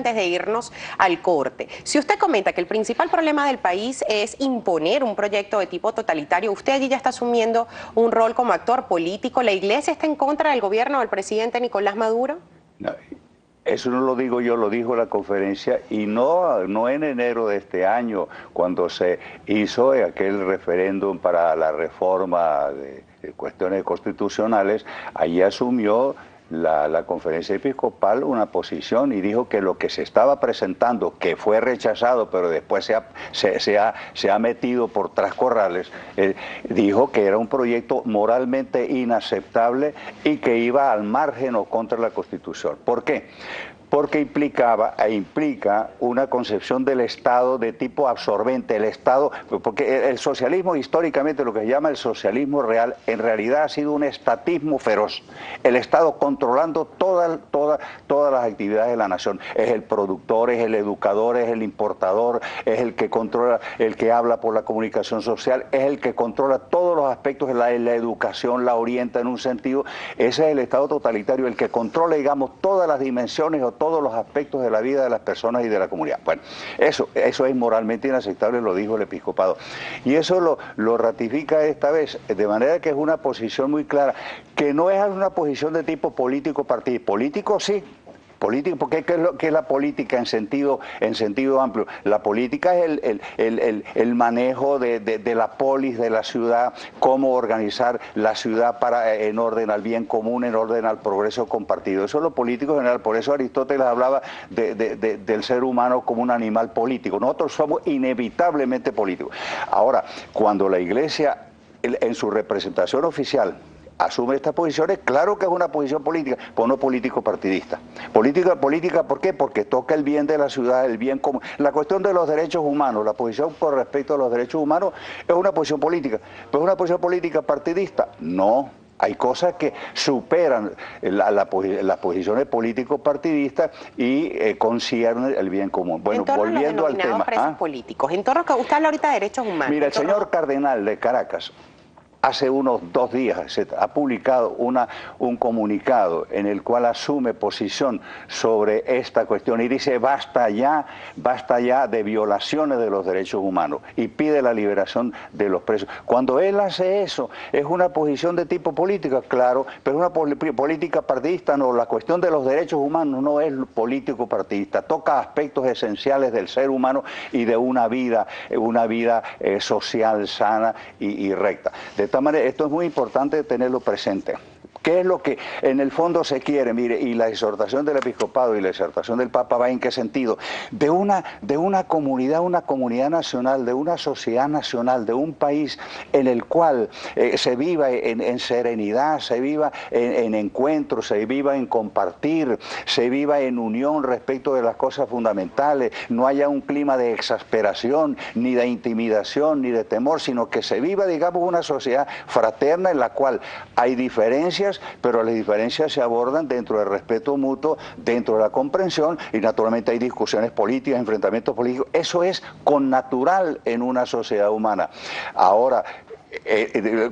Antes de irnos al corte, si usted comenta que el principal problema del país es imponer un proyecto de tipo totalitario, usted allí ya está asumiendo un rol como actor político. ¿La Iglesia está en contra del gobierno del presidente Nicolás Maduro? No, eso no lo digo yo, lo dijo la conferencia, y no en enero de este año, cuando se hizo aquel referéndum para la reforma de cuestiones constitucionales. Allí asumió la conferencia episcopal una posición y dijo que lo que se estaba presentando, que fue rechazado, pero después se ha metido por tras corrales, dijo que era un proyecto moralmente inaceptable y que iba al margen o contra la Constitución. ¿Por qué? Porque implicaba e implica una concepción del Estado de tipo absorbente, el Estado, porque el socialismo históricamente, lo que se llama el socialismo real, en realidad ha sido un estatismo feroz, el Estado controlando todas las actividades de la nación, es el productor, es el educador, es el importador, es el que controla, el que habla por la comunicación social, es el que controla todos los aspectos de la educación, la orienta en un sentido. Ese es el Estado totalitario, el que controla, digamos, todas las dimensiones o todos los aspectos de la vida de las personas y de la comunidad. Bueno, eso es moralmente inaceptable, lo dijo el episcopado. Y eso lo ratifica esta vez, de manera que es una posición muy clara, que no es una posición de tipo político partidista. Político sí. Política, porque ¿qué es la política en sentido amplio? La política es el manejo de la polis, de la ciudad, cómo organizar la ciudad en orden al bien común, en orden al progreso compartido. Eso es lo político general. Por eso Aristóteles hablaba del ser humano como un animal político. Nosotros somos inevitablemente políticos. Ahora, cuando la Iglesia, en su representación oficial, asume estas posiciones, claro que es una posición política, pero no político partidista. Política, ¿por qué? Porque toca el bien de la ciudad, el bien común. La cuestión de los derechos humanos, la posición con respecto a los derechos humanos es una posición política, pero es una posición política partidista. No. Hay cosas que superan las posiciones político-partidistas y conciernen el bien común. Bueno, volviendo al tema. Presos políticos, en torno a que usted habla ahorita de derechos humanos. Mira, el señor cardenal de Caracas, hace unos 2 días ha publicado un comunicado en el cual asume posición sobre esta cuestión y dice basta ya de violaciones de los derechos humanos y pide la liberación de los presos. Cuando él hace eso, es una posición de tipo política, claro, pero una política partidista no. La cuestión de los derechos humanos no es político partidista, toca aspectos esenciales del ser humano y de una vida social sana y recta. De esta manera, esto es muy importante tenerlo presente. ¿Qué es lo que en el fondo se quiere? Mire, y la exhortación del episcopado y la exhortación del Papa va en qué sentido. De una comunidad nacional, de una sociedad nacional, de un país en el cual se viva en serenidad, se viva en encuentro, se viva en compartir, se viva en unión respecto de las cosas fundamentales, no haya un clima de exasperación, ni de intimidación, ni de temor, sino que se viva, digamos, una sociedad fraterna en la cual hay diferencias, pero las diferencias se abordan dentro del respeto mutuo, dentro de la comprensión, y naturalmente hay discusiones políticas, enfrentamientos políticos. Eso es connatural en una sociedad humana. Ahora,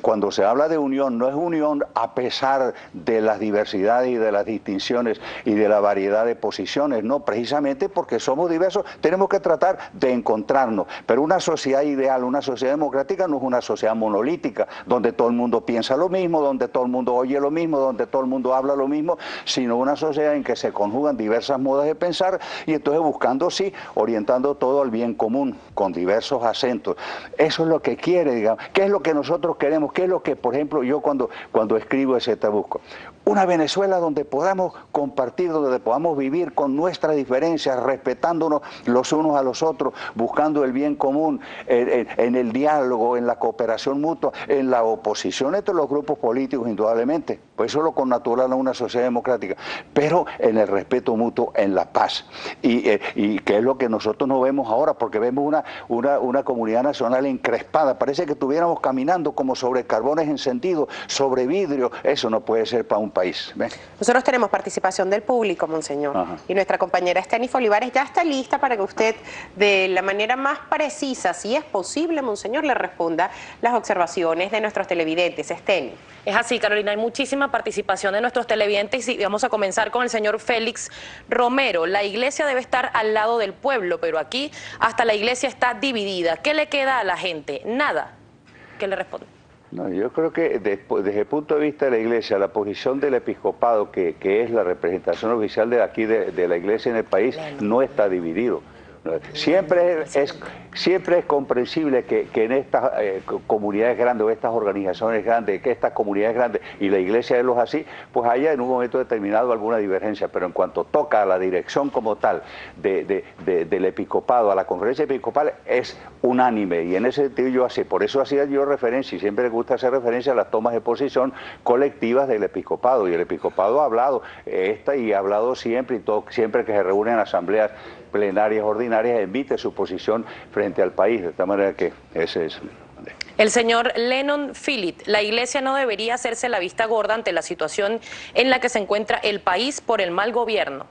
cuando se habla de unión, no es unión a pesar de las diversidades y de las distinciones y de la variedad de posiciones, no, precisamente porque somos diversos, tenemos que tratar de encontrarnos. Pero una sociedad ideal, una sociedad democrática no es una sociedad monolítica, donde todo el mundo piensa lo mismo, donde todo el mundo oye lo mismo, donde todo el mundo habla lo mismo, sino una sociedad en que se conjugan diversas modas de pensar y entonces buscando, sí, orientando todo al bien común, con diversos acentos. Eso es lo que quiere, digamos. ¿Qué es lo que nosotros queremos? ¿Qué es lo que, por ejemplo, yo cuando escribo ese busco? Una Venezuela donde podamos compartir, donde podamos vivir con nuestras diferencias, respetándonos los unos a los otros, buscando el bien común, en el diálogo, en la cooperación mutua, en la oposición entre los grupos políticos, indudablemente. Pues eso es lo connatural a una sociedad democrática, pero en el respeto mutuo, en la paz. Y que es lo que nosotros no vemos ahora, porque vemos una comunidad nacional encrespada. Parece que estuviéramos caminando como sobre carbones encendidos, sobre vidrio. Eso no puede ser para un país. país. ¿Ven? Nosotros tenemos participación del público, monseñor, y nuestra compañera Estenis Olivares ya está lista para que usted, de la manera más precisa, si es posible, monseñor, le responda las observaciones de nuestros televidentes. Estenis. Es así, Carolina, hay muchísima participación de nuestros televidentes y vamos a comenzar con el señor Félix Romero. La iglesia debe estar al lado del pueblo, pero aquí hasta la iglesia está dividida. ¿Qué le queda a la gente? Nada. ¿Qué le responde? No, yo creo que desde el punto de vista de la Iglesia, la posición del episcopado, que es la representación oficial de aquí de la Iglesia en el país, no está dividido. Siempre es comprensible que en estas comunidades grandes o estas organizaciones grandes, que estas comunidades grandes y la iglesia de los así, pues haya en un momento determinado alguna divergencia, pero en cuanto toca a la dirección como tal del episcopado, a la conferencia episcopal, es unánime, y en ese sentido yo así, por eso hacía yo referencia, y siempre me gusta hacer referencia a las tomas de posición colectivas del episcopado, y el episcopado ha hablado y ha hablado siempre, y todo, siempre que se reúnen en asambleas plenarias ordinarias, emite su posición frente al país, de tal manera que ese es. El señor Lennon Philip, la iglesia no debería hacerse la vista gorda ante la situación en la que se encuentra el país por el mal gobierno.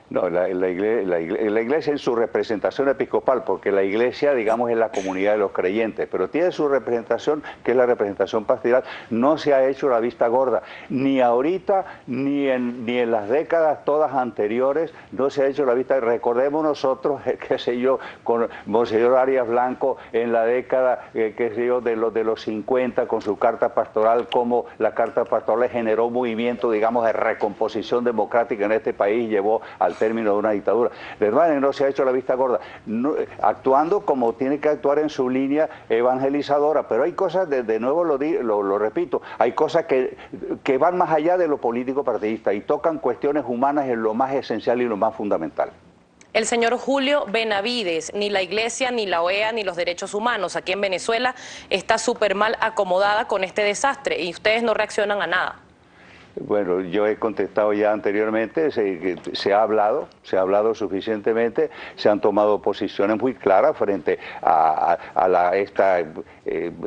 No, la iglesia en su representación episcopal, porque la iglesia, digamos, es la comunidad de los creyentes, pero tiene su representación, que es la representación pastoral, no se ha hecho la vista gorda, ni ahorita, ni en las décadas todas anteriores, no se ha hecho la vista. Recordemos nosotros, qué sé yo, con Monseñor Arias Blanco, en la década, qué sé yo, de los 50, con su carta pastoral, como la carta pastoral generó un movimiento, digamos, de recomposición democrática en este país, llevó al término de una dictadura. De verdad, no se ha hecho la vista gorda, no, actuando como tiene que actuar en su línea evangelizadora, pero hay cosas, de nuevo lo repito, hay cosas que van más allá de lo político partidista y tocan cuestiones humanas en lo más esencial y lo más fundamental. El señor Julio Benavides, ni la iglesia, ni la OEA, ni los derechos humanos aquí en Venezuela está súper mal acomodada con este desastre y ustedes no reaccionan a nada. Bueno, yo he contestado ya anteriormente, se ha hablado suficientemente, se han tomado posiciones muy claras frente a esta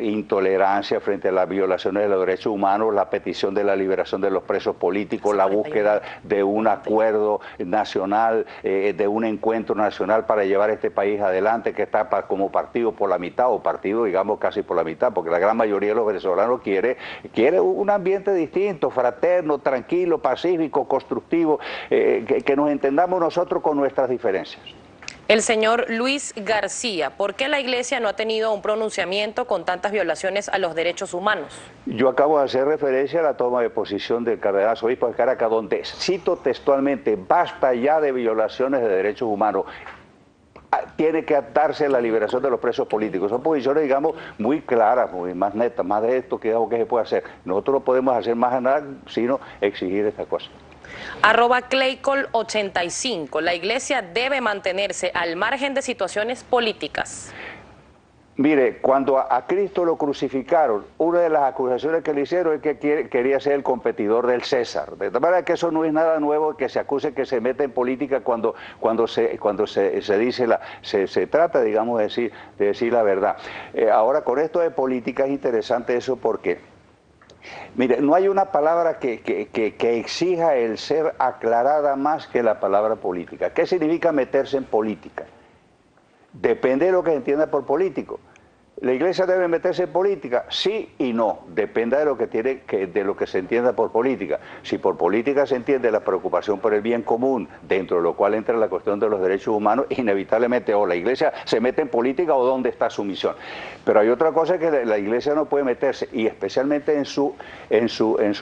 intolerancia, frente a las violaciones de los derechos humanos, la petición de la liberación de los presos políticos, la búsqueda de un acuerdo nacional, de un encuentro nacional para llevar este país adelante, que está como partido por la mitad, o partido, digamos, casi por la mitad, porque la gran mayoría de los venezolanos quiere un ambiente distinto, fraterno, tranquilo, pacífico, constructivo, que nos entendamos nosotros con nuestras diferencias. El señor Luis García, ¿por qué la iglesia no ha tenido un pronunciamiento con tantas violaciones a los derechos humanos? Yo acabo de hacer referencia a la toma de posición del cardenal obispo de Caracas, donde cito textualmente: basta ya de violaciones de derechos humanos. Tiene que darse la liberación de los presos políticos. Son posiciones, digamos, muy claras, muy más netas, más de esto que se puede hacer. Nosotros no podemos hacer más nada, sino exigir esta cosa. @Claycol85, la iglesia debe mantenerse al margen de situaciones políticas. Mire, cuando a Cristo lo crucificaron, una de las acusaciones que le hicieron es que quería ser el competidor del César. De tal manera que eso no es nada nuevo, que se acuse que se mete en política cuando se trata, digamos, de decir la verdad. Ahora, con esto de política es interesante eso porque, mire, no hay una palabra que exija el ser aclarada más que la palabra política. ¿Qué significa meterse en política? Depende de lo que se entienda por político. ¿La iglesia debe meterse en política? Sí y no. Depende de lo que se entienda por política. Si por política se entiende la preocupación por el bien común, dentro de lo cual entra la cuestión de los derechos humanos, inevitablemente o la iglesia se mete en política o dónde está su misión. Pero hay otra cosa que la iglesia no puede meterse, y especialmente en su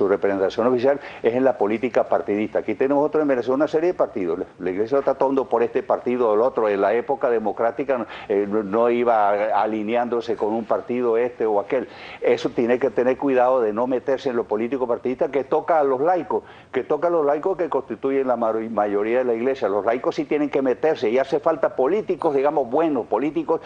representación oficial, es en la política partidista. Aquí tenemos en Venezuela una serie de partidos. La iglesia está tomando por este partido o el otro. En la época democrática no iba alineándose con un partido este o aquel. Eso tiene que tener cuidado de no meterse en lo político partidista, que toca a los laicos, que constituyen la mayoría de la iglesia. Los laicos sí tienen que meterse, y hace falta políticos, digamos, buenos, políticos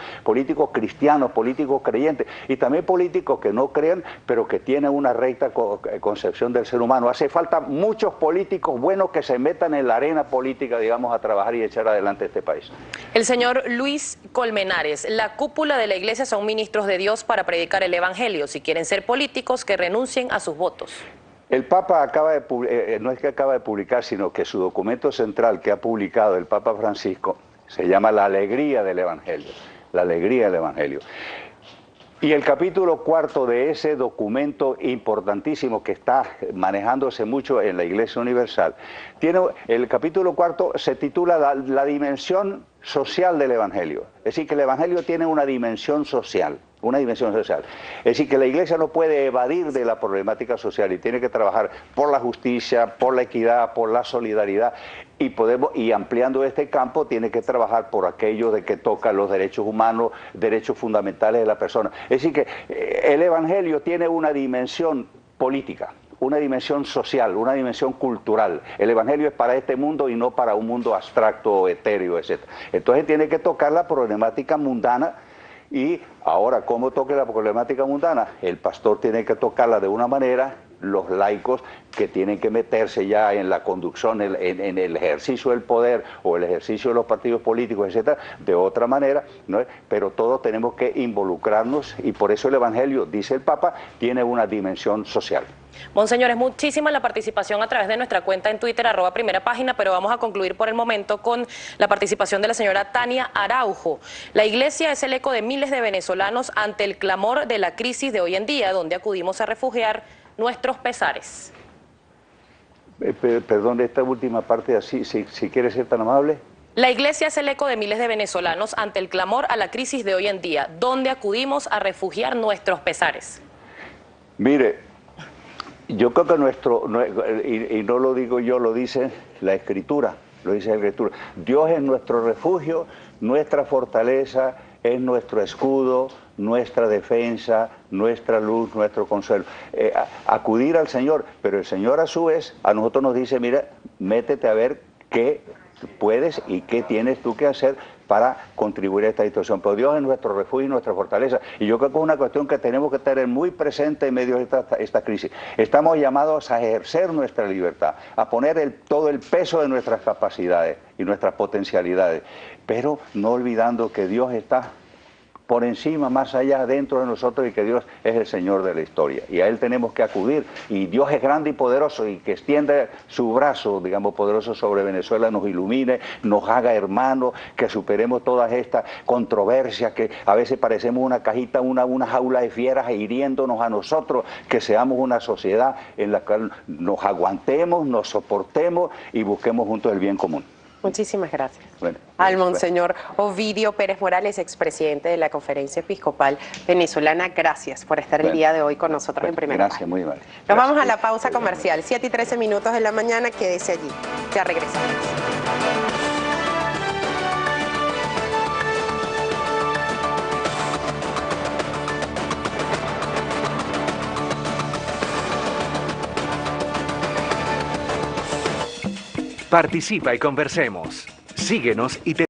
cristianos, políticos creyentes, y también políticos que no crean, pero que tienen una recta concepción del ser humano. Hace falta muchos políticos buenos que se metan en la arena política, digamos, a trabajar y echar adelante este país. El señor Luis Colmenares, la cúpula de la iglesia son ministros de Dios para predicar el evangelio. Si quieren ser políticos, que renuncien a sus votos. El Papa acaba de no es que acaba de publicar, sino que su documento central que ha publicado el Papa Francisco se llama La alegría del Evangelio. La alegría del Evangelio. Y el capítulo cuarto de ese documento importantísimo que está manejándose mucho en la Iglesia Universal, el capítulo cuarto se titula la dimensión social del Evangelio. Es decir, que el Evangelio tiene una dimensión social. Una dimensión social. Es decir, que la Iglesia no puede evadir de la problemática social y tiene que trabajar por la justicia, por la equidad, por la solidaridad y ampliando este campo tiene que trabajar por aquello de que toca los derechos humanos, derechos fundamentales de la persona. Es decir, que el Evangelio tiene una dimensión política, una dimensión social, una dimensión cultural. El Evangelio es para este mundo y no para un mundo abstracto o etéreo, etc. Entonces tiene que tocar la problemática mundana. Y ahora, ¿cómo toque la problemática mundana? El pastor tiene que tocarla de una manera, los laicos que tienen que meterse ya en la conducción, en el ejercicio del poder o el ejercicio de los partidos políticos, etcétera, de otra manera, ¿no? Pero todos tenemos que involucrarnos y por eso el Evangelio, dice el Papa, tiene una dimensión social. Monseñor, es muchísima la participación a través de nuestra cuenta en Twitter, @primerapágina, pero vamos a concluir por el momento con la participación de la señora Tania Araujo. La Iglesia es el eco de miles de venezolanos ante el clamor de la crisis de hoy en día, donde acudimos a refugiar nuestros pesares. Perdón, esta última parte, así, si quieres ser tan amable. La Iglesia es el eco de miles de venezolanos ante el clamor a la crisis de hoy en día, donde acudimos a refugiar nuestros pesares. Mire, yo creo que y no lo digo yo, lo dice la Escritura, Dios es nuestro refugio, nuestra fortaleza, es nuestro escudo, nuestra defensa, nuestra luz, nuestro consuelo. Acudir al Señor, pero el Señor a su vez a nosotros nos dice, mira, métete a ver qué puedes y qué tienes tú que hacer para contribuir a esta situación. Pero Dios es nuestro refugio y nuestra fortaleza. Y yo creo que es una cuestión que tenemos que tener muy presente en medio de esta crisis. Estamos llamados a ejercer nuestra libertad, a poner todo el peso de nuestras capacidades y nuestras potencialidades, pero no olvidando que Dios está por encima, más allá, dentro de nosotros y que Dios es el Señor de la historia. Y a Él tenemos que acudir. Y Dios es grande y poderoso y que extiende su brazo, digamos, poderoso sobre Venezuela, nos ilumine, nos haga hermanos, que superemos todas estas controversias que a veces parecemos una cajita, una jaula de fieras hiriéndonos a nosotros, que seamos una sociedad en la cual nos aguantemos, nos soportemos y busquemos juntos el bien común. Muchísimas gracias. Bueno, al Monseñor Ovidio Pérez Morales, expresidente de la Conferencia Episcopal Venezolana, gracias por estar el día de hoy con nosotros en Primera Página. Gracias, muy mal. Nos vamos a la pausa comercial, 7:13 de la mañana, quédese allí, ya regresamos. Participa y conversemos. Síguenos y te